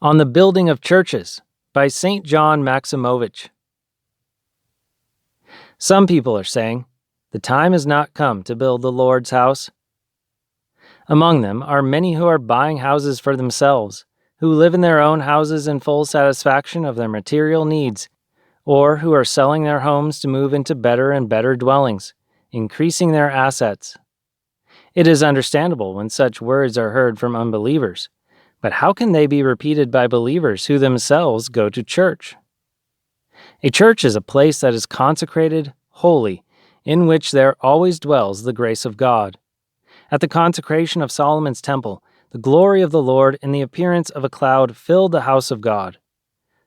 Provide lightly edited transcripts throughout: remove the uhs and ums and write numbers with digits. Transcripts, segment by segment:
On the Building of Churches by St. John Maximovitch. Some people are saying, the time has not come to build the Lord's house. Among them are many who are buying houses for themselves, who live in their own houses in full satisfaction of their material needs, or who are selling their homes to move into better and better dwellings, increasing their assets. It is understandable when such words are heard from unbelievers. But how can they be repeated by believers who themselves go to church? A church is a place that is consecrated, holy, in which there always dwells the grace of God. At the consecration of Solomon's temple, the glory of the Lord in the appearance of a cloud filled the house of God.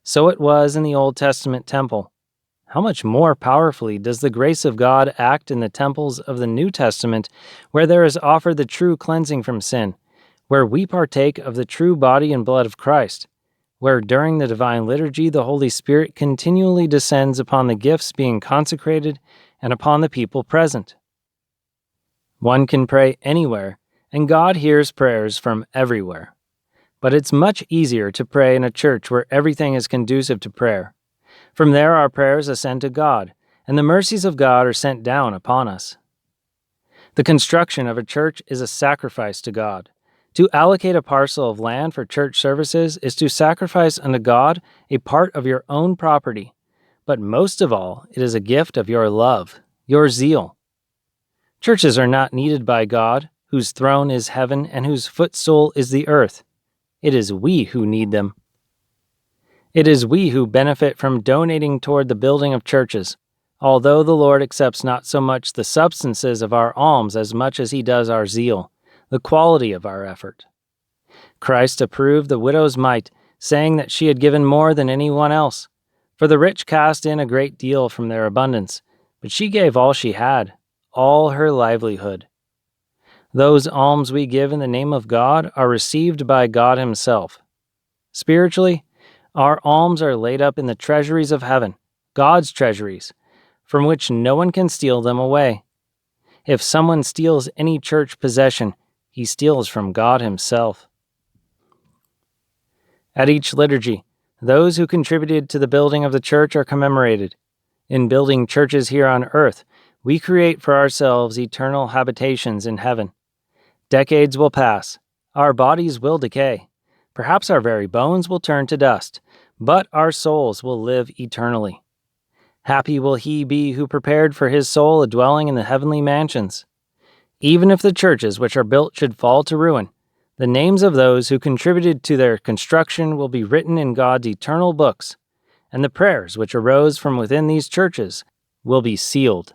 So it was in the Old Testament temple. How much more powerfully does the grace of God act in the temples of the New Testament, where there is offered the true cleansing from sin, where we partake of the true body and blood of Christ, where during the divine liturgy the Holy Spirit continually descends upon the gifts being consecrated and upon the people present. One can pray anywhere, and God hears prayers from everywhere. But it's much easier to pray in a church where everything is conducive to prayer. From there our prayers ascend to God, and the mercies of God are sent down upon us. The construction of a church is a sacrifice to God. To allocate a parcel of land for church services is to sacrifice unto God a part of your own property, but most of all, it is a gift of your love, your zeal. Churches are not needed by God, whose throne is heaven and whose footstool is the earth. It is we who need them. It is we who benefit from donating toward the building of churches, although the Lord accepts not so much the substances of our alms as much as he does our zeal, the quality of our effort. Christ approved the widow's mite, saying that she had given more than anyone else. For the rich cast in a great deal from their abundance, but she gave all she had, all her livelihood. Those alms we give in the name of God are received by God himself. Spiritually, our alms are laid up in the treasuries of heaven, God's treasuries, from which no one can steal them away. If someone steals any church possession, he steals from God himself. At each liturgy, those who contributed to the building of the church are commemorated. In building churches here on earth, we create for ourselves eternal habitations in heaven. Decades will pass. Our bodies will decay. Perhaps our very bones will turn to dust, but our souls will live eternally. Happy will he be who prepared for his soul a dwelling in the heavenly mansions. Even if the churches which are built should fall to ruin, the names of those who contributed to their construction will be written in God's eternal books, and the prayers which arose from within these churches will be sealed.